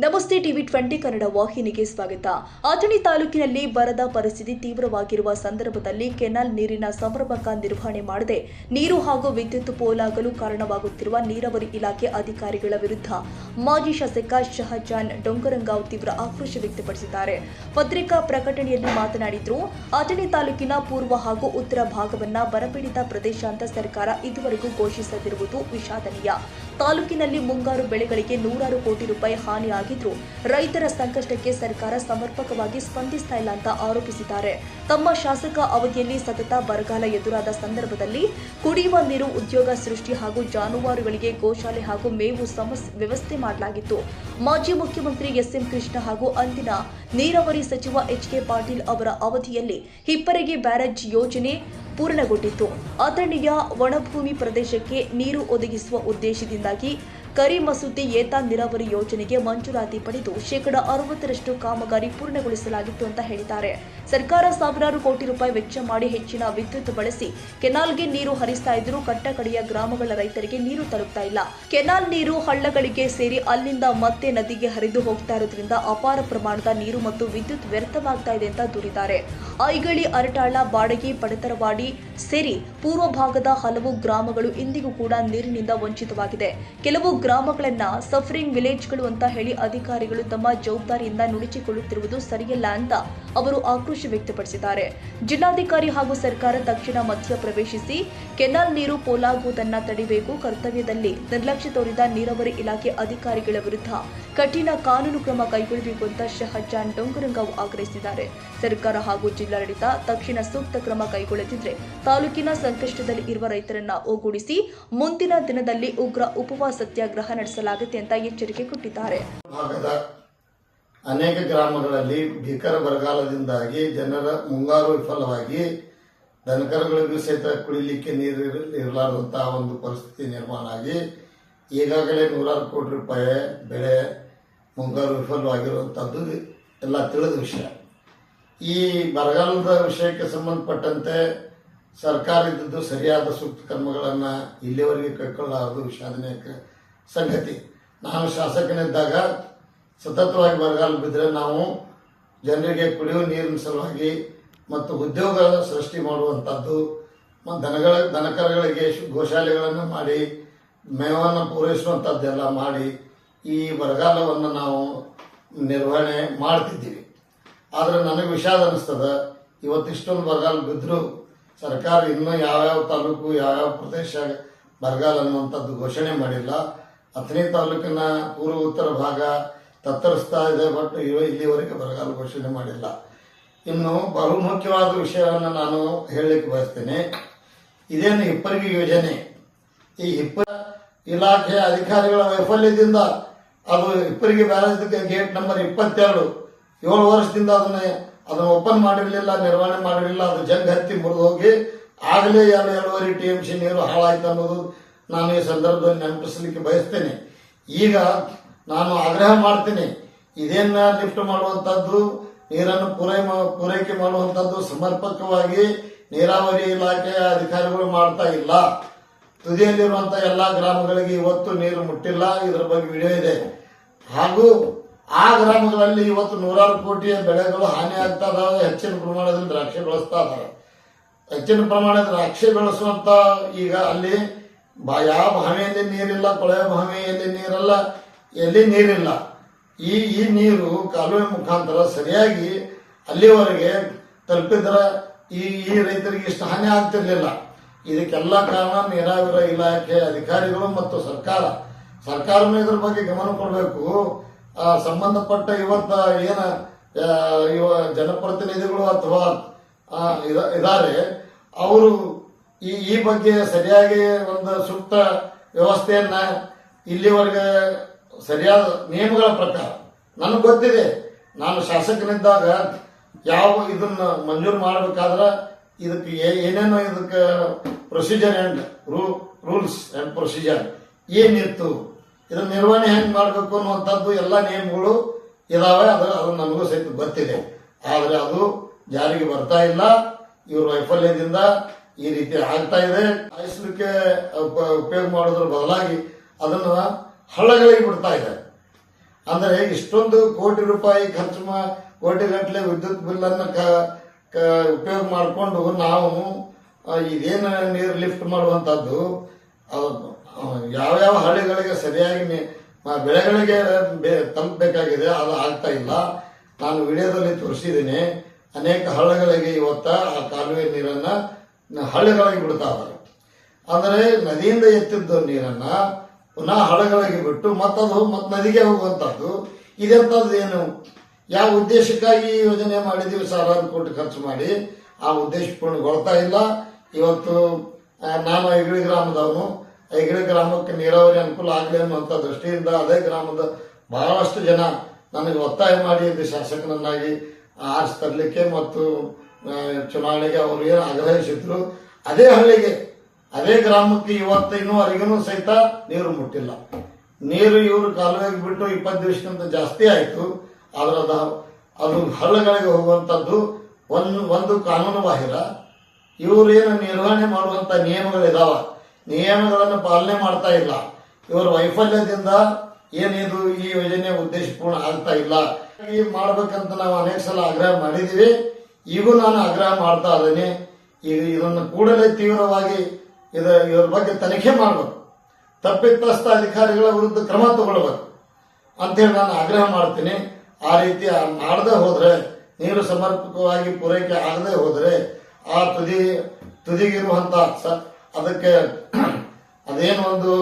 ನಮಸ್ತೆ ಟಿವಿ 20 ಕನ್ನಡ ವಾಹಿನಿಗೆ ಸ್ವಾಗತ. ಅಥಣಿ ತಾಲೂಕಿನಲ್ಲಿ ಬರದ ಪರಿಸ್ಥಿತಿ ತೀವ್ರವಾಗಿರುವ ಸಂದರ್ಭದಲ್ಲಿ ಕೆನಾಲ್ ನೀರಿನ ಸಮರ್ಪಕ ನಿರ್ವಹಣೆ ಮಾಡದೆ ನೀರು ಹಾಗೂ ವಿದ್ಯುತ್ ಪೋಲಾಗಲು ಕಾರಣವಾಗುತ್ತಿರುವ ನೀರಾವರಿ ಇಲಾಖೆ ಅಧಿಕಾರಿಗಳ ವಿರುದ್ಧ ಮಾಜಿ ಶಾಸಕ ಶಹಜಾನ್ ಡೊಂಗರಂಗಾವ್ ತೀವ್ರ ಆಕ್ರೋಶ ವ್ಯಕ್ತಪಡಿಸಿದ್ದಾರೆ. ಪತ್ರಿಕಾ ಪ್ರಕಟಣೆಯಲ್ಲಿ ಮಾತನಾಡಿದರು. ಅಥಣಿ ತಾಲೂಕಿನ ಪೂರ್ವ ಹಾಗೂ ಉತ್ತರ ಭಾಗವನ್ನ ಬರಪೀಡಿತ ಪ್ರದೇಶ ಅಂತ ಸರ್ಕಾರ ಇದುವರೆಗೂ ಘೋಷಿಸದಿರುವುದು ವಿಷಾದನೀಯ. ತಾಲೂಕಿನಲ್ಲಿ ಮುಂಗಾರು ಬೆಳೆಗಳಿಗೆ ನೂರಾರು ಕೋಟಿ ರೂಪಾಯಿ ಹಾನಿಯಾಗಿದ್ರು ರೈತರ ಸಂಕಷ್ಟಕ್ಕೆ ಸರ್ಕಾರ ಸಮರ್ಪಕವಾಗಿ ಸ್ಪಂದಿಸ್ತಾ ಇಲ್ಲ ಅಂತ ಆರೋಪಿಸಿದ್ದಾರೆ. ತಮ್ಮ ಶಾಸಕ ಅವಧಿಯಲ್ಲಿ ಸತತ ಬರಗಾಲ ಎದುರಾದ ಸಂದರ್ಭದಲ್ಲಿ ಕುಡಿಯುವ ನೀರು, ಉದ್ಯೋಗ ಸೃಷ್ಟಿ ಹಾಗೂ ಜಾನುವಾರುಗಳಿಗೆ ಗೋಶಾಲೆ ಹಾಗೂ ಮೇವು ವ್ಯವಸ್ಥೆ ಮಾಡಲಾಗಿತ್ತು. ಮಾಜಿ ಮುಖ್ಯಮಂತ್ರಿ ಎಸ್.ಎಂ. ಕೃಷ್ಣ ಹಾಗೂ ಅಂದಿನ ನೀರಾವರಿ ಸಚಿವ ಎಚ್.ಕೆ. ಪಾಟೀಲ್ ಅವರ ಅವಧಿಯಲ್ಲಿ ಹಿಪ್ಪರಗಿ ಬ್ಯಾರೇಜ್ ಯೋಜನೆ ಪೂರ್ಣಗೊಂಡಿತ್ತು. ಅಥಣಿಯ ಒಣಭೂಮಿ ಪ್ರದೇಶಕ್ಕೆ ನೀರು ಒದಗಿಸುವ ಉದ್ದೇಶದಿಂದಾಗಿ ಕರಿಮಸೂತಿ ಏತ ನೀರಾವರಿ ಯೋಜನೆಗೆ ಮಂಜೂರಾತಿ ಪಡೆದು ಶೇಕಡಾ 60ರಷ್ಟು ಕಾಮಗಾರಿ ಪೂರ್ಣಗೊಳಿಸಲಾಗಿತ್ತು ಅಂತ ಹೇಳಿದ್ದಾರೆ. ಸರ್ಕಾರ ಸಾವಿರಾರು ಕೋಟಿ ರೂಪಾಯಿ ವೆಚ್ಚ ಮಾಡಿ ಹೆಚ್ಚಿನ ವಿದ್ಯುತ್ ಬಳಸಿ ಕೆನಾಲ್ಗೆ ನೀರು ಹರಿಸ್ತಾ ಇದ್ರೂ ಕಟ್ಟಕಡೆಯ ಗ್ರಾಮಗಳ ರೈತರಿಗೆ ನೀರು ತಲುಪ್ತಾ ಇಲ್ಲ. ಕೆನಾಲ್ ನೀರು ಹಳ್ಳಗಳಿಗೆ ಸೇರಿ ಅಲ್ಲಿಂದ ಮತ್ತೆ ನದಿಗೆ ಹರಿದು ಹೋಗ್ತಾ ಇರೋದ್ರಿಂದ ಅಪಾರ ಪ್ರಮಾಣದ ನೀರು ಮತ್ತು ವಿದ್ಯುತ್ ವ್ಯರ್ಥವಾಗ್ತಾ ಇದೆ ಅಂತ ದೂರಿದ್ದಾರೆ. ಐಗಳಿ, ಅರಟಾಳ, ಬಾಡಗಿ, ಪಡತರವಾಡಿ ಸೇರಿ ಪೂರ್ವ ಭಾಗದ ಹಲವು ಗ್ರಾಮಗಳು ಇಂದಿಗೂ ಕೂಡ ನೀರಿನಿಂದ ವಂಚಿತವಾಗಿದೆ. ಕೆಲವು ಗ್ರಾಮಗಳನ್ನ ಸಫರಿಂಗ್ ವಿಲೇಜ್ಗಳು ಅಂತ ಹೇಳಿ ಅಧಿಕಾರಿಗಳು ತಮ್ಮ ಜವಾಬ್ದಾರಿಯಿಂದ ನುಡಿಸಿಕೊಳ್ಳುತ್ತಿರುವುದು ಸರಿಯಲ್ಲ ಅಂತ ಅವರು ಆಕ್ರೋಶ ವ್ಯಕ್ತಪಡಿಸಿದ್ದಾರೆ. ಜಿಲ್ಲಾಧಿಕಾರಿ ಹಾಗೂ ಸರ್ಕಾರ ತಕ್ಷಣ ಮಧ್ಯ ಪ್ರವೇಶಿಸಿ ಕೆನಾಲ್ ನೀರು ಪೋಲಾಗುವುದನ್ನು ತಡೆಯಬೇಕು. ಕರ್ತವ್ಯದಲ್ಲಿ ನಿರ್ಲಕ್ಷ್ಯ ತೋರಿದ ನೀರಾವರಿ ಇಲಾಖೆ ಅಧಿಕಾರಿಗಳ ವಿರುದ್ಧ ಕಠಿಣ ಕಾನೂನು ಕ್ರಮ ಕೈಗೊಳ್ಳಬೇಕು ಅಂತ ಶಹಜಾನ್ ಡೊಂಗರಂಗಾವ್ ಆಗ್ರಹಿಸಿದ್ದಾರೆ. ಸರ್ಕಾರ ಹಾಗೂ ಜಿಲ್ಲಾಡಳಿತ ತಕ್ಷಣ ಸೂಕ್ತ ಕ್ರಮ ಕೈಗೊಳ್ಳದಿದ್ರೆ ತಾಲೂಕಿನ ಸಂಕಷ್ಟದಲ್ಲಿ ಇರುವ ರೈತರನ್ನ ಒಗ್ಗೂಡಿಸಿ ಮುಂದಿನ ದಿನದಲ್ಲಿ ಉಗ್ರ ಉಪವಾಸ ಸತ್ಯಾಗ್ರಹ ನಡೆಸಲಾಗುತ್ತೆ ಅಂತ ಎಚ್ಚರಿಕೆ ಕೊಟ್ಟಿದ್ದಾರೆ. ಅನೇಕ ಗ್ರಾಮಗಳಲ್ಲಿ ಭೀಕರ ಬರಗಾಲದಿಂದಾಗಿ ಜನರ ಮುಂಗಾರು ವಿಫಲವಾಗಿ ದನಕರುಗಳಿಗೂ ಸಹಿತ ಕುಡಿಲಿಕ್ಕೆ ನೀರು ಇರಲಾರದಂತಹ ಒಂದು ಪರಿಸ್ಥಿತಿ ನಿರ್ಮಾಣ ಆಗಿ ಈಗಾಗಲೇ ನೂರಾರು ಕೋಟಿ ರೂಪಾಯಿ ಬೆಳೆ ಮುಂಗಾರು ವಿಫಲವಾಗಿರುವಂತಹದ್ದು ಎಲ್ಲ ತಿಳಿದ ವಿಷಯ. ಈ ಬರಗಾಲದ ವಿಷಯಕ್ಕೆ ಸಂಬಂಧಪಟ್ಟಂತೆ ಸರ್ಕಾರ ಇದ್ದದ್ದು ಸರಿಯಾದ ಸೂಕ್ತ ಕ್ರಮಗಳನ್ನು ಇಲ್ಲಿವರೆಗೆ ಕೈಗೊಳ್ಳಲಾರದು ವಿಷಾದನೀಯ ಸಂಗತಿ. ನಾನು ಶಾಸಕನಿದ್ದಾಗ ಸತತವಾಗಿ ಬರಗಾಲ ಬಿದ್ದರೆ ನಾವು ಜನರಿಗೆ ಕುಡಿಯುವ ನೀರಿನ ಸಲುವಾಗಿ ಮತ್ತು ಉದ್ಯೋಗ ಸೃಷ್ಟಿ ಮಾಡುವಂಥದ್ದು, ದನಕರುಗಳಿಗೆ ಗೋಶಾಲೆಗಳನ್ನು ಮಾಡಿ ಮೇವನ್ನು ಪೂರೈಸುವಂಥದ್ದೆಲ್ಲ ಮಾಡಿ ಈ ಬರಗಾಲವನ್ನು ನಾವು ನಿರ್ವಹಣೆ ಮಾಡ್ತಿದ್ದೀವಿ. ಆದರೆ ನನಗೆ ವಿಷಾದ ಅನ್ನಿಸ್ತದ, ಇವತ್ತಿಷ್ಟೊಂದು ಬರಗಾಲ ಬಿದ್ದರೂ ಸರ್ಕಾರ ಇನ್ನೂ ಯಾವ್ಯಾವ ತಾಲೂಕು ಯಾವ್ಯಾವ ಪ್ರದೇಶ ಬರಗಾಲ ಅನ್ನುವಂಥದ್ದು ಘೋಷಣೆ ಮಾಡಿಲ್ಲ. ಅಥಣಿ ತಾಲೂಕಿನ ಪೂರ್ವ ಉತ್ತರ ಭಾಗ ತತ್ತರಿಸ್ತಾ ಇದೆ, ಬಟ್ ಇಲ್ಲಿವರೆಗೆ ಬರಗಾಲ ಘೋಷಣೆ ಮಾಡಿಲ್ಲ. ಇನ್ನು ಬಹು ಮುಖ್ಯವಾದ ವಿಷಯವನ್ನು ನಾನು ಹೇಳಲಿಕ್ಕೆ ಬಯಸ್ತೇನೆ. ಇದೇನು ಹಿಪ್ಪರಗಿ ಯೋಜನೆ, ಈ ಇಲಾಖೆಯ ಅಧಿಕಾರಿಗಳ ವೈಫಲ್ಯದಿಂದ ಅದು ಹಿಪ್ಪರಗಿ ಬ್ಯಾರೇಜ್ ಗೇಟ್ ನಂಬರ್ 22 7 ವರ್ಷದಿಂದ ಅದನ್ನು ಓಪನ್ ಮಾಡಿರಲಿಲ್ಲ, ನಿರ್ವಹಣೆ ಮಾಡಿರಲಿಲ್ಲ. ಅದು ಜಂಗ್ ಹತ್ತಿ ಮುರಿದು ಹೋಗಿ ಆಗಲೇ 2.5 TMC ನೀರು ಹಾಳಾಯ್ತು ಅನ್ನೋದು ನಾನು ಈ ಸಂದರ್ಭದಲ್ಲಿ ನೆನಪಿಸಲಿಕ್ಕೆ ಬಯಸ್ತೇನೆ. ಈಗ ನಾನು ಆಗ್ರಹ ಮಾಡ್ತೀನಿ, ಇದೇನ ಲಿಫ್ಟ್ ಮಾಡುವಂತದ್ದು, ನೀರನ್ನು ಪೂರೈಕೆ ಮಾಡುವಂತದ್ದು ಸಮರ್ಪಕವಾಗಿ ನೀರಾವರಿ ಇಲಾಖೆಯ ಅಧಿಕಾರಿಗಳು ಮಾಡ್ತಾ ಇಲ್ಲ. ತುದಿಯಲ್ಲಿರುವಂತಹ ಎಲ್ಲಾ ಗ್ರಾಮಗಳಿಗೆ ಇವತ್ತು ನೀರು ಮುಟ್ಟಿಲ್ಲ. ಇದರ ಬಗ್ಗೆ ವಿಡಿಯೋ ಇದೆ. ಹಾಗೂ ಆ ಗ್ರಾಮಗಳಲ್ಲಿ ಇವತ್ತು ನೂರಾರು ಕೋಟಿಯ ಬೆಳೆಗಳು ಹಾನಿ ಆಗ್ತಾ ಇದಾವೆ. ಹೆಚ್ಚಿನ ಪ್ರಮಾಣದಲ್ಲಿ ದ್ರಾಕ್ಷಿ ಬೆಳೆಸ್ತಾ ಇದ್ದಾರೆ. ಹೆಚ್ಚಿನ ಪ್ರಮಾಣದ ದ್ರಾಕ್ಷಿ ಬೆಳೆಸುವಂತ ಈಗ ಅಲ್ಲಿ ಯಾವ ಬಾವಿಯಲ್ಲಿ ನೀರಿಲ್ಲ, ಕೊಳೆಯ ಬಾವಿಯಲ್ಲಿ ನೀರಲ್ಲ, ಎಲ್ಲಿ ನೀರಿಲ್ಲ. ಈ ನೀರು ಕಾಲುವೆ ಮುಖಾಂತರ ಸರಿಯಾಗಿ ಅಲ್ಲಿವರೆಗೆ ತಲುಪಿದ್ರೆ ಈ ರೈತರಿಗೆ ಇಷ್ಟು ಹಾನಿ ಆಗ್ತಿರ್ಲಿಲ್ಲ. ಇದಕ್ಕೆಲ್ಲ ಕಾರಣ ನೀರಾವರಿ ಇಲಾಖೆ ಅಧಿಕಾರಿಗಳು ಮತ್ತು ಸರ್ಕಾರನೂ ಇದ್ರ ಬಗ್ಗೆ ಗಮನ ಕೊಡಬೇಕು. ಸಂಬಂಧಪಟ್ಟ ಇವ ಜನಪ್ರತಿನಿಧಿಗಳು ಅಥವಾ ಇದ್ದಾರೆ, ಅವರು ಈ ಬಗ್ಗೆ ಸರಿಯಾಗಿ ಒಂದು ಸೂಕ್ತ ವ್ಯವಸ್ಥೆಯನ್ನ ಇಲ್ಲಿವರೆಗೆ ಸರಿಯಾದ ನಿಯಮಗಳ ಪ್ರಕಾರ ನನಗೆ ಗೊತ್ತಿದೆ. ನಾನು ಶಾಸಕನಿದ್ದಾಗ ಯಾವ ಇದನ್ನ ಮಂಜೂರು ಮಾಡಬೇಕಾದ್ರೆ ಇದಕ್ಕೆ ಏನೇನೋ ಇದಕ್ಕೆ procedure and rules and procedure ಏನಿತ್ತು, ಇದನ್ನ ನಿರ್ವಹಣೆ ಹೆಂಗ್ ಮಾಡಬೇಕು ಅನ್ನುವಂಥದ್ದು ಎಲ್ಲ ನಿಯಮಗಳು ಇದಾವೆ. ಅದು ನನಗೂ ಸಹಿತ ಗೊತ್ತಿದೆ. ಆದರೆ ಅದು ಜಾರಿಗೆ ಬರ್ತಾ ಇಲ್ಲ. ಇವ್ರ ವೈಫಲ್ಯದಿಂದ ಈ ರೀತಿ ಆಗ್ತಾ ಇದೆ. ಹಾಯಿಸಲಿಕ್ಕೆ ಉಪಯೋಗ ಮಾಡೋದ್ರ ಬದಲಾಗಿ ಅದನ್ನ ಹಳ್ಳಗಳಿಗೆ ಬಿಡ್ತಾ ಇದೆ. ಅಂದರೆ ಇಷ್ಟೊಂದು ಕೋಟಿ ರೂಪಾಯಿ ಕೋಟಿ ಗಟ್ಟಲೆ ವಿದ್ಯುತ್ ಬಿಲ್ಲನ್ನು ಉಪಯೋಗ ಮಾಡಿಕೊಂಡು ನಾವು ಇದೇನು ನೀರು ಲಿಫ್ಟ್ ಮಾಡುವಂಥದ್ದು ಯಾವ್ಯಾವ ಹಳ್ಳಿಗಳಿಗೆ ಸರಿಯಾಗಿ ಬೆಳೆಗಳಿಗೆ ತಲುಪಬೇಕಾಗಿದೆ ಅದು ಆಗ್ತಾ ಇಲ್ಲ. ನಾನು ವಿಡಿಯೋದಲ್ಲಿ ತೋರಿಸಿದ್ದೀನಿ. ಅನೇಕ ಹಳ್ಳಿಗಳಿಗೆ ಇವತ್ತ ಆ ಕಾಲುವೆ ನೀರನ್ನ ಹಳ್ಳಿಗಳಿಗೆ ಬಿಡ್ತಾ ಇದ್ದಾರೆ. ಅಂದರೆ ನದಿಯಿಂದ ಎತ್ತಿದ್ದ ನೀರನ್ನ ಪುನಃ ಹಳ್ಳಿಗಳಿಗೆ ಬಿಟ್ಟು ಮತ್ತದು ನದಿಗೆ ಹೋಗುವಂಥದ್ದು. ಇದೆಂಥದ್ದು ಏನು? ಯಾವ ಉದ್ದೇಶಕ್ಕಾಗಿ ಈ ಯೋಜನೆ ಮಾಡಿದೀವಿ? ಸಾವಿರಾರು ಕೋಟಿ ಖರ್ಚು ಮಾಡಿ ಆ ಉದ್ದೇಶ ಪೂರ್ಣಗೊಳ್ತಾ ಇಲ್ಲ. ಇವತ್ತು ನಾನು ಐಗಳಿ ಗ್ರಾಮದವನು. ಐಗಳಿ ಗ್ರಾಮಕ್ಕೆ ನೀರಾವರಿ ಅನುಕೂಲ ಆಗಲಿ ಅನ್ನುವಂಥ ದೃಷ್ಟಿಯಿಂದ ಅದೇ ಗ್ರಾಮದ ಬಹಳಷ್ಟು ಜನ ನನಗೆ ಒತ್ತಾಯ ಮಾಡಿ ಶಾಸಕನನ್ನಾಗಿ ಆರಿಸಿ ತರಲಿಕ್ಕೆ ಮತ್ತು ಚುನಾವಣೆಗೆ ಅವರು ಏನು ಆಗ್ರಹಿಸಿದ್ರು, ಅದೇ ಹಳ್ಳಿಗೆ ಅದೇ ಗ್ರಾಮಕ್ಕೆ ಇವತ್ತು ಇನ್ನೂ ಅವರಿಗೂ ಸಹಿತ ನೀರು ಮುಟ್ಟಿಲ್ಲ. ನೀರು ಇವರು ಕಾಲುವೆಗೆ ಬಿಟ್ಟು 20 ದಿವಸಕ್ಕಿಂತ ಜಾಸ್ತಿ ಆಯಿತು. ಆದ್ರೆ ಅದು ಹಳ್ಳಗಳಿಗೆ ಹೋಗುವಂಥದ್ದು ಒಂದು ಕಾನೂನು ಬಾಹಿರ. ಇವರು ಏನು ನಿರ್ವಹಣೆ ಮಾಡುವಂತ ನಿಯಮಗಳಿದಾವ, ನಿಯಮಗಳನ್ನು ಪಾಲನೆ ಮಾಡ್ತಾ ಇಲ್ಲ. ಇವರ ವೈಫಲ್ಯದಿಂದ ಏನಿದು ಈ ಯೋಜನೆ ಉದ್ದೇಶ ಪೂರ್ಣ ಆಗ್ತಾ ಇಲ್ಲ. ಮಾಡ್ಬೇಕಂತ ನಾವು ಅನೇಕ ಸಲ ಆಗ್ರಹ ಮಾಡಿದೀವಿ. ಈಗೂ ನಾನು ಆಗ್ರಹ ಮಾಡ್ತಾ ಇದ್ದೇನೆ. ಈಗ ಇದನ್ನು ಕೂಡಲೇ ತೀವ್ರವಾಗಿ ಇದರ ಬಗ್ಗೆ ತನಿಖೆ ಮಾಡಬೇಕು. ತಪ್ಪಿತಸ್ಥ ಅಧಿಕಾರಿಗಳ ವಿರುದ್ಧ ಕ್ರಮ ತಗೊಳ್ಬೇಕು ಅಂತೇಳಿ ನಾನು ಆಗ್ರಹ ಮಾಡ್ತೀನಿ. ಆ ರೀತಿ ಮಾಡದೆ ಹೋದ್ರೆ, ನೀರು ಸಮರ್ಪಕವಾಗಿ ಪೂರೈಕೆ ಆಗದೆ ಹೋದ್ರೆ ಆ ತುದಿಗಿರುವಂತ ಅದಕ್ಕೆ ಅದೇನು ಒಂದು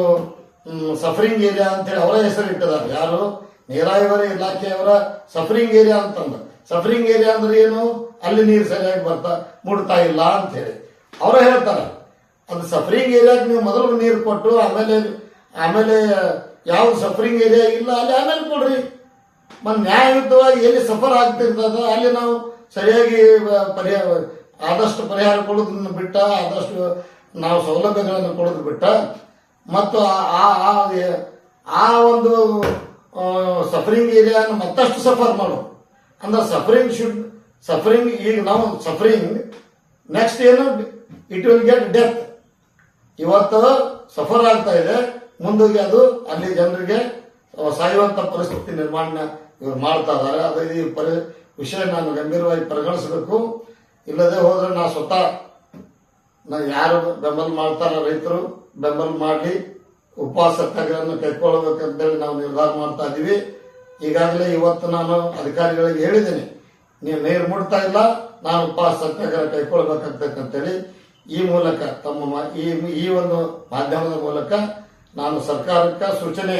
ಸಫರಿಂಗ್ ಏರಿಯಾ ಅಂತೇಳಿ ಅವರ ಹೆಸರು ಇಟ್ಟಿದ್ದಾರೆ. ಯಾರು? ನೀರಾವರಿ ಇಲಾಖೆಯವರ ಸಫರಿಂಗ್ ಏರಿಯಾ ಅಂತಂದ. ಸಫರಿಂಗ್ ಏರಿಯಾ ಅಂದ್ರೆ ಏನು? ಅಲ್ಲಿ ನೀರು ಸರಿಯಾಗಿ ಮುಡ್ತಾ ಇಲ್ಲ ಅಂತ ಹೇಳಿ ಅವರ ಹೇಳ್ತಾರೆ. ಅದು ಸಫರಿಂಗ್ ಏರಿಯಾಕ್ಕೆ ನೀವು ಮೊದಲು ನೀರು ಕೊಟ್ಟು ಆಮೇಲೆ ಯಾವ್ದು ಸಫರಿಂಗ್ ಏರಿಯಾ ಇಲ್ಲ ಅಲ್ಲಿ ಆಮೇಲೆ ಕೊಡ್ರಿ. ನ್ಯಾಯಯುತವಾಗಿ ಎಲ್ಲಿ ಸಫರ್ ಆಗ್ತಿರ್ತದ ಅಲ್ಲಿ ನಾವು ಸರಿಯಾಗಿ ಆದಷ್ಟು ಪರಿಹಾರ ಕೊಡೋದನ್ನ ಬಿಟ್ಟ, ಆದಷ್ಟು ನಾವು ಸೌಲಭ್ಯಗಳನ್ನು ಕೊಡೋದು ಬಿಟ್ಟ, ಮತ್ತು ಆ ಒಂದು ಸಫರಿಂಗ್ ಏರಿಯಾನ ಮತ್ತಷ್ಟು ಸಫರ್ ಮಾಡೋದು. ಅಂದ್ರೆ ಸಫರಿಂಗ್ ಈಗ ನಾವು ಸಫರಿಂಗ್ ನೆಕ್ಸ್ಟ್ ಏನು? It will get death. ಇವತ್ತು ಸಫರ್ ಆಗ್ತಾ ಇದೆ, ಮುಂದೋಗಿ ಅದು ಅಲ್ಲಿ ಜನರಿಗೆ ಸಾಯುವಂತ ಪರಿಸ್ಥಿತಿ ನಿರ್ಮಾಣ ಇವರು ಮಾಡ್ತಾ ಇದ್ದಾರೆ. ಅದು ಈ ವಿಷಯ ನಾನು ಗಂಭೀರವಾಗಿ ಪರಿಗಣಿಸಬೇಕು. ಇಲ್ಲದೆ ಹೋದ್ರೆ ನಾ ಸ್ವತಃ ಯಾರು ಬೆಂಬಲ ಮಾಡ್ತಾರ ರೈತರು ಬೆಂಬಲ ಮಾಡಿ ಉಪವಾಸ ಸತ್ಯಾಗ್ರಹವನ್ನು ಕೈಗೊಳ್ಳಬೇಕಂತೇಳಿ ನಾವು ನಿರ್ಧಾರ ಮಾಡ್ತಾ ಇದ್ದೀವಿ. ಈಗಾಗಲೇ ಇವತ್ತು ನಾನು ಅಧಿಕಾರಿಗಳಿಗೆ ಹೇಳಿದ್ದೇನೆ, ನೀವು ನೀರು ಮುಡ್ತಾ ಇಲ್ಲ, ನಾನು ಉಪವಾಸ ಸತ್ಯಾಗ್ರಹ ಕೈಗೊಳ್ಳಬೇಕಂತೇಳಿ. ಈ ಮೂಲಕ ಈ ಒಂದು ಮಾಧ್ಯಮದ ಮೂಲಕ ನಾನು ಸರ್ಕಾರಕ್ಕೆ ಸೂಚನೆ,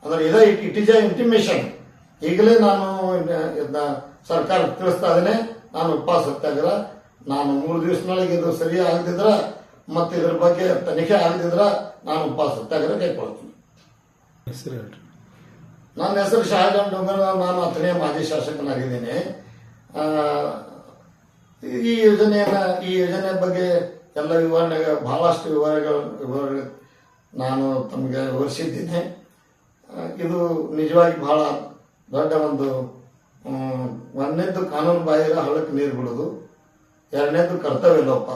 ಅಂದ್ರೆ ಇಟ್ ಇಸ್ ಎ ಇಂಟಿಮೇಷನ್. ಈಗಲೇ ನಾನು ಸರ್ಕಾರ ತಿಳಿಸ್ತಾ ಇದ್ದೇನೆ, ನಾನು ಉಪವಾಸ ಸತ್ಯಾಗ್ರಹ ನಾನು 3 ದಿವಸದೊಳಗೆ ಇದು ಸರಿ ಆಗದಿದ್ರ ಮತ್ತೆ ಇದ್ರ ಬಗ್ಗೆ ತನಿಖೆ ಆಗದಿದ್ರ ನಾನು ಉಪವಾಸ ಸತ್ಯಾಗ್ರಹ ಕೈಗೊಳ್ತೀನಿ. ನನ್ನ ಹೆಸರು ಶಹಜಾನ್ ಡೊಂಗರ್. ನಾನು ಅಥಣಿಯ ಮಾಜಿ ಶಾಸಕನಾಗಿದ್ದೇನೆ. ಈ ಯೋಜನೆ ಬಗ್ಗೆ ಎಲ್ಲ ಬಹಳಷ್ಟು ವಿವರಗಳು ನಾನು ತಮಗೆ ವಿವರಿಸಿದ್ದೇನೆ. ಇದು ನಿಜವಾಗಿ ಬಹಳ ದೊಡ್ಡ ಒಂದನೇದ್ದು ಕಾನೂನು ಬಾಹಿರ ಹಳ್ಳಕ್ಕೆ ನೀರು ಬಿಡೋದು, ಎರಡನೇದ್ದು ಕರ್ತವ್ಯ ಲೋಪ,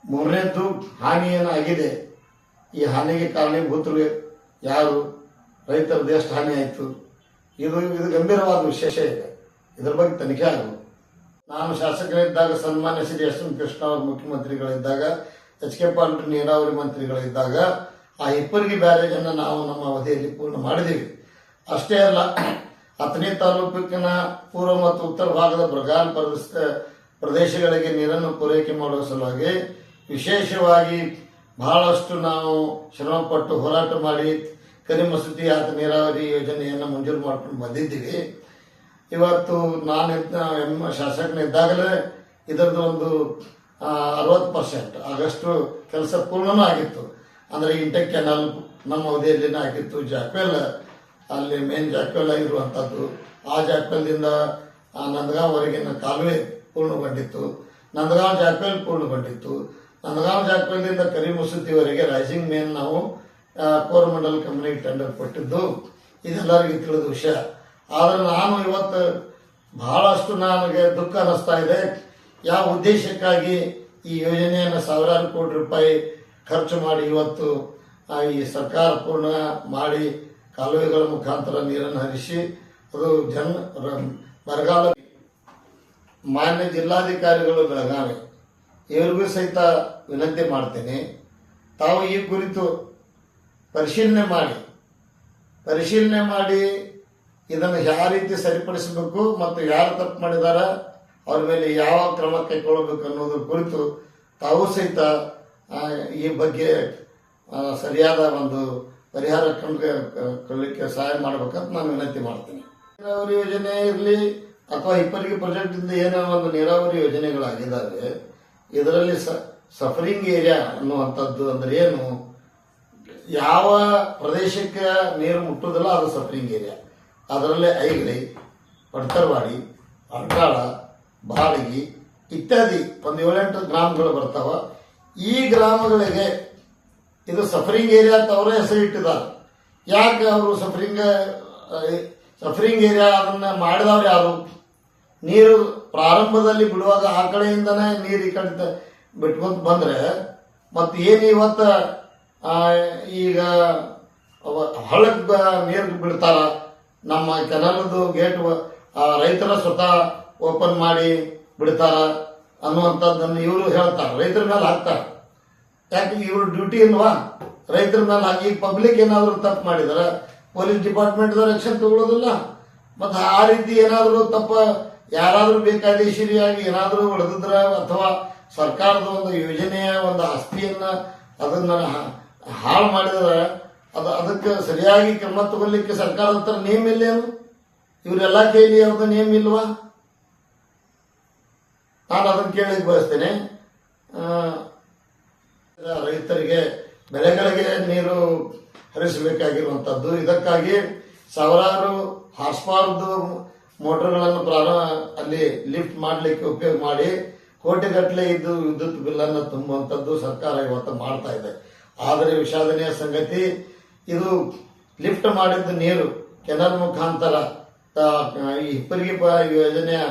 ಮೂರನೇದ್ದು ಹಾನಿ ಏನಾಗಿದೆ, ಈ ಹಾನಿಗೆ ಕಾರಣೀಭೂತರು ಯಾರು, ರೈತರದ್ದು ಎಷ್ಟು ಹಾನಿ ಆಯಿತು, ಇದು ಗಂಭೀರವಾದ ವಿಶೇಷ ಇದೆ. ಇದರ ಬಗ್ಗೆ ತನಿಖೆ ಆಗಬೇಕು. ನಾನು ಶಾಸಕರಿದ್ದಾಗ ಸನ್ಮಾನ್ಯ ಶ್ರೀ ಎಸ್ ಎಂ ಕೃಷ್ಣ ಅವರು ಮುಖ್ಯಮಂತ್ರಿಗಳಿದ್ದಾಗ, ಎಚ್ ಕೆ ಪಾಟೀಲ್ ನೀರಾವರಿ ಮಂತ್ರಿಗಳಿದ್ದಾಗ ಆ ಹಿಪ್ಪರಗಿ ಬ್ಯಾರೇಜ್ ಅನ್ನು ನಾವು ನಮ್ಮ ಅವಧಿಯಲ್ಲಿ ಪೂರ್ಣ ಮಾಡಿದ್ದೀವಿ. ಅಷ್ಟೇ ಅಲ್ಲ, ಅಥಣಿ ತಾಲೂಕಿನ ಪೂರ್ವ ಮತ್ತು ಉತ್ತರ ಭಾಗದ ಬರಗಾಲ ಪ್ರದೇಶಗಳಿಗೆ ನೀರನ್ನು ಪೂರೈಕೆ ಮಾಡುವ ಸಲುವಾಗಿ ವಿಶೇಷವಾಗಿ ಬಹಳಷ್ಟು ನಾವು ಶ್ರಮಪಟ್ಟು ಹೋರಾಟ ಮಾಡಿ ಕರಿಮಸೂತಿ ನೀರಾವರಿ ಯೋಜನೆಯನ್ನು ಮಂಜೂರು ಮಾಡ್ಕೊಂಡು ಬಂದಿದ್ದೀವಿ. ಇವತ್ತು ನಾನು ಶಾಸಕನಿದ್ದಾಗಲೇ ಇದರದ್ದು ಒಂದು 60% ಆಗಷ್ಟು ಕೆಲಸ ಪೂರ್ಣನೂ ಆಗಿತ್ತು. ಅಂದ್ರೆ ಇಂಟೆಕ್ ಕೆನಾಲ್ ನಮ್ಮ ಅವಧಿಯಲ್ಲಿನೇ ಆಗಿತ್ತು. ಜಾಕ್ವೆಲ್ ಅಲ್ಲಿ ಮೇನ್ ಜಾಕ್ವೆಲ್ ಆಗಿರುವಂಥದ್ದು, ಆ ಜಾಕ್ವೆಲ್ದಿಂದ ನಂದಗಾಂವರೆಗಿನ ಕಾಲುವೆ ಪೂರ್ಣಗೊಂಡಿತ್ತು. ನಂದಗಾಂವ್ ಜಾಕ್ವೆಲ್ ಪೂರ್ಣಗೊಂಡಿತ್ತು. ನಂದಗಾಂವ್ ಜಾಕ್ವೆಲ್ದಿಂದ ಕರಿಮಸೂತಿವರೆಗೆ ರೈಸಿಂಗ್ ಮೇನ್ ನಾವು ಕೋರಮಂಡಲ್ ಕಂಪನಿಗೆ ಟೆಂಡರ್ ಕೊಟ್ಟಿದ್ದು ಇದೆಲ್ಲರಿಗೂ ತಿಳಿದ ವಿಷಯ. ಆದರೆ ನಾನು ಇವತ್ತು ಬಹಳಷ್ಟು ನನಗೆ ದುಃಖ ಅನ್ನಿಸ್ತಾ ಇದೆ. ಯಾವ ಉದ್ದೇಶಕ್ಕಾಗಿ ಈ ಯೋಜನೆಯನ್ನು ಸಾವಿರಾರು ಕೋಟಿ ರೂಪಾಯಿ ಖರ್ಚು ಮಾಡಿ ಇವತ್ತು ಈ ಸರ್ಕಾರ ಪೂರ್ಣ ಮಾಡಿ ಕಾಲುವೆಗಳ ಮುಖಾಂತರ ನೀರನ್ನು ಹರಿಸಿ ಅದು ಬರಗಾಲ. ಮಾನ್ಯ ಜಿಲ್ಲಾಧಿಕಾರಿಗಳು ಬೆಳಗಾವಿ ಇವರಿಗೂ ಸಹಿತ ವಿನಂತಿ ಮಾಡ್ತೇನೆ, ತಾವು ಈ ಕುರಿತು ಪರಿಶೀಲನೆ ಮಾಡಿ ಇದನ್ನು ಯಾವ ರೀತಿ ಸರಿಪಡಿಸಬೇಕು ಮತ್ತು ಯಾರು ತಪ್ಪು ಮಾಡಿದಾರ ಅವ್ರ ಮೇಲೆ ಯಾವ ಕ್ರಮ ಕೈಗೊಳ್ಳಬೇಕು ಅನ್ನೋದ್ರ ಕುರಿತು ತಾವು ಸಹಿತ ಈ ಬಗ್ಗೆ ಸರಿಯಾದ ಒಂದು ಪರಿಹಾರ ಕಂಡುಕೊಳ್ಳಲಿಕ್ಕೆ ಸಹಾಯ ಮಾಡಬೇಕಂತ ನಾನು ವಿನಂತಿ ಮಾಡ್ತೀನಿ. ನೀರಾವರಿ ಯೋಜನೆ ಇರಲಿ ಅಥವಾ ಹಿಪ್ಪರಗಿ ಪ್ರಾಜೆಕ್ಟ್ ಇಂದ ಏನೋ ಒಂದು ನೀರಾವರಿ ಯೋಜನೆಗಳಾಗಿದ್ದಾವೆ, ಇದರಲ್ಲಿ ಸಫರಿಂಗ್ ಏರಿಯಾ ಅನ್ನುವಂಥದ್ದು ಅಂದ್ರೆ ಏನು, ಯಾವ ಪ್ರದೇಶಕ್ಕೆ ನೀರು ಮುಟ್ಟುವುದಿಲ್ಲ ಅದು ಸಫರಿಂಗ್ ಏರಿಯಾ. ಅದರಲ್ಲೇ ಐಗಳಿ, ಪಡ್ತರ್ವಾಡಿ, ಅರ್ಕಾಳ, ಬಾಳಗಿ ಇತ್ಯಾದಿ ಒಂದು 7-8 ಗ್ರಾಮಗಳು ಬರ್ತಾವ. ಈ ಗ್ರಾಮಗಳಿಗೆ ಇದು ಸಫರಿಂಗ್ ಏರಿಯಾ ಅಂತ ಅವರೇ ಹೆಸರಿಟ್ಟಿದ್ದಾರೆ. ಯಾಕೆ ಅವರು ಸಫರಿಂಗ್ ಏರಿಯಾ ಅದನ್ನ ಮಾಡಿದವ್ರು ಯಾರು? ನೀರು ಪ್ರಾರಂಭದಲ್ಲಿ ಬಿಡುವಾಗ ಆ ಕಡೆಯಿಂದನೇ ನೀರು ಈ ಕಡೆ ಬಿಟ್ಕೊಂತ ಬಂದ್ರೆ ಮತ್ತೆ ಏನು ಇವತ್ತ ಈಗ ಹಳ್ಳಕ್ ನೀರು ಬಿಡ್ತಾರ, ನಮ್ಮ ಕೆನಾಲದು ಗೇಟ್ ರೈತರ ಸ್ವತಃ ಓಪನ್ ಮಾಡಿ ಬಿಡ್ತಾರ ಅನ್ನುವಂಥದ್ದನ್ನು ಇವರು ಹೇಳ್ತಾರೆ, ರೈತರ ಮೇಲೆ ಹಾಕ್ತಾರೆ. ಯಾಕೆ ಇವ್ರ ಡ್ಯೂಟಿ ಇಲ್ವಾ ರೈತರ ಮೇಲೆ ಹಾಕಿ? ಈಗ ಪಬ್ಲಿಕ್ ಏನಾದರೂ ತಪ್ಪು ಮಾಡಿದಾರ ಪೊಲೀಸ್ ಡಿಪಾರ್ಟ್ಮೆಂಟ್ದವ್ರು ಆಕ್ಷನ್ ತಗೊಳ್ಳೋದಿಲ್ಲ. ಮತ್ತು ಆ ರೀತಿ ಏನಾದರೂ ತಪ್ಪ ಯಾರಾದರೂ ಬೇಕಾದೇಶಿಯಾಗಿ ಏನಾದರೂ ಹೊಡೆದಿದ್ರ ಅಥವಾ ಸರ್ಕಾರದ ಒಂದು ಯೋಜನೆಯ ಒಂದು ಆಸ್ತಿಯನ್ನ ಅದನ್ನ ಹಾಳು ಮಾಡಿದ್ರೆ ಅದಕ್ಕೆ ಸರಿಯಾಗಿ ಕ್ರಮ ತಗೊಳ್ಳಿಕ್ಕೆ ಸರ್ಕಾರದ ಹತ್ರ ನೇಮ್ ಇಲ್ಲೇನು? ಇವರೆಲ್ಲ ಕೈಲಿ ಅವ್ರದ್ದು ನೇಮ್ ಇಲ್ವಾ? ನಾನು ಅದನ್ನು ಕೇಳಲಿಕ್ಕೆ ಬಯಸ್ತೇನೆ. ರೈತರಿಗೆ ಬೆಳೆಗಳಿಗೆ ನೀರು ಹರಿಸಬೇಕಾಗಿರುವಂತದ್ದು, ಇದಕ್ಕಾಗಿ ಸಾವಿರಾರು ಹಾರ್ಸ್ ಪವರ್ದು ಮೋಟರ್ಗಳನ್ನು ಅಲ್ಲಿ ಲಿಫ್ಟ್ ಮಾಡಲಿಕ್ಕೆ ಉಪಯೋಗ ಮಾಡಿ ಕೋಟಿಗಟ್ಟಲೆ ಇದು ವಿದ್ಯುತ್ ಬಿಲ್ ಅನ್ನು ತುಂಬುವಂಥದ್ದು ಸರ್ಕಾರ ಇವತ್ತು ಮಾಡ್ತಾ ಇದೆ. ಆದರೆ ವಿಷಾದನೀಯ ಸಂಗತಿ, ಇದು ಲಿಫ್ಟ್ ಮಾಡಿದ್ದ ನೀರು ಕೆನಾಲ್ ಮುಖಾಂತರ ಈ ಹಿಪ್ಪರಗಿ ಯೋಜನೆಯ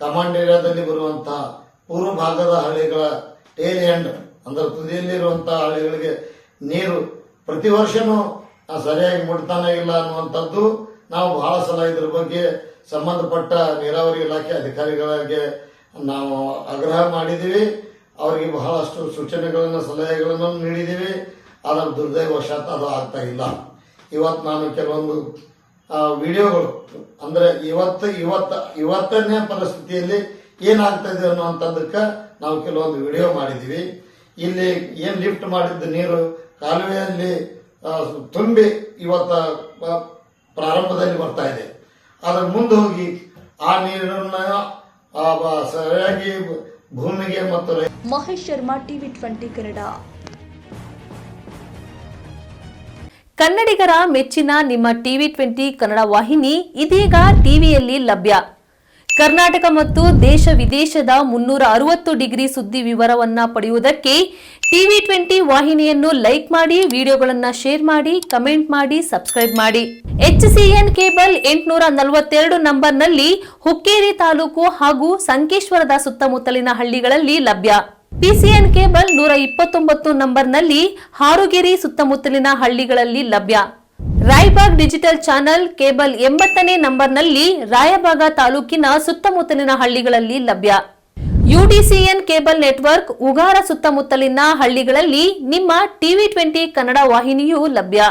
ಕಮಾಂಡ್ ಏರಿಯಾದಲ್ಲಿ ಬರುವಂತಹ ಪೂರ್ವ ಭಾಗದ ಹಳ್ಳಿಗಳ ಟೇಲ್ ಎಂಡ್ ಅಂದ್ರೆ ತುದಿಯಲ್ಲಿರುವಂತಹ ಹಳ್ಳಿಗಳಿಗೆ ನೀರು ಪ್ರತಿ ವರ್ಷನೂ ಸರಿಯಾಗಿ ಮುಟ್ತಾನೆ ಇಲ್ಲ ಅನ್ನುವಂಥದ್ದು ನಾವು ಬಹಳ ಸಲ ಇದ್ರ ಬಗ್ಗೆ ಸಂಬಂಧಪಟ್ಟ ನೀರಾವರಿ ಇಲಾಖೆ ಅಧಿಕಾರಿಗಳಿಗೆ ನಾವು ಆಗ್ರಹ ಮಾಡಿದ್ದೀವಿ. ಅವರಿಗೆ ಬಹಳಷ್ಟು ಸೂಚನೆಗಳನ್ನು ಸಲಹೆಗಳನ್ನು ನೀಡಿದ್ದೀವಿ. ಅದರ ದುರ್ದೈವಶಾತ್ ಅದು ಆಗ್ತಾ ಇಲ್ಲ. ಇವತ್ತು ನಾನು ಕೆಲವೊಂದು ವಿಡಿಯೋಗಳು ಅಂದ್ರೆ ಇವತ್ತನೇ ಪರಿಸ್ಥಿತಿಯಲ್ಲಿ ಏನಾಗ್ತಾ ಇದೆ ಅನ್ನುವಂಥದ್ದಕ್ಕೆ ನಾವು ಕೆಲವೊಂದು ವಿಡಿಯೋ ಮಾಡಿದ್ದೀವಿ. ಇಲ್ಲಿ ಏನ್ ಲಿಫ್ಟ್ ಮಾಡಿದ್ದ ನೀರು ಕಾಲುವೆಯಲ್ಲಿ ತುಂಬಿ ಇವತ್ತ ಪ್ರಾರಂಭದಲ್ಲಿ ಬರ್ತಾ ಇದೆ. ಅದರ ಮುಂದೆ ಹೋಗಿ ಆ ನೀರನ್ನ ಸರಿಯಾಗಿ ಭೂಮಿಗೆ ಮತ್ತು ಮಹೇಶ್ ಶರ್ಮಾ, ಟಿವಿ 20 ಕನ್ನಡ. ಕನ್ನಡಿಗರ ಮೆಚ್ಚಿನ ನಿಮ್ಮ ಟಿವಿ 20 ಕನ್ನಡ ವಾಹಿನಿ ಇದೀಗ ಟಿವಿಯಲ್ಲಿ ಲಭ್ಯ. ಕರ್ನಾಟಕ ಮತ್ತು ದೇಶ ವಿದೇಶದ 360 ಡಿಗ್ರಿ ಸುದ್ದಿ ವಿವರವನ್ನ ಪಡೆಯುವುದಕ್ಕೆ ಟಿವಿ 20 ವಾಹಿನಿಯನ್ನು ಲೈಕ್ ಮಾಡಿ, ವಿಡಿಯೋಗಳನ್ನು ಶೇರ್ ಮಾಡಿ, ಕಮೆಂಟ್ ಮಾಡಿ, ಸಬ್ಸ್ಕ್ರೈಬ್ ಮಾಡಿ. HCN ಕೇಬಲ್ 842 ನಂಬರ್ನಲ್ಲಿ ಹುಕ್ಕೇರಿ ತಾಲೂಕು ಹಾಗೂ ಸಂಕೇಶ್ವರದ ಸುತ್ತಮುತ್ತಲಿನ ಹಳ್ಳಿಗಳಲ್ಲಿ ಲಭ್ಯ. PCN ಕೇಬಲ್ 129 ನಂಬರ್ನಲ್ಲಿ ಹಾರುಗೆರೆ ಸುತ್ತಮುತ್ತಲಿನ ಹಳ್ಳಿಗಳಲ್ಲಿ ಲಭ್ಯ. ರಾಯಬಾಗ್ ಡಿಜಿಟಲ್ ಚಾನೆಲ್ ಕೇಬಲ್ 80ನೇ ನಂಬರ್ನಲ್ಲಿ ರಾಯಬಾಗ ತಾಲೂಕಿನ ಸುತ್ತಮುತ್ತಲಿನ ಹಳ್ಳಿಗಳಲ್ಲಿ ಲಭ್ಯ. UDCN ಕೇಬಲ್ ನೆಟ್ವರ್ಕ್ ಉಗಾರ ಸುತ್ತಮುತ್ತಲಿನ ಹಳ್ಳಿಗಳಲ್ಲಿ ನಿಮ್ಮ ಟಿವಿ 20 ಕನ್ನಡ ವಾಹಿನಿಯೂ ಲಭ್ಯ.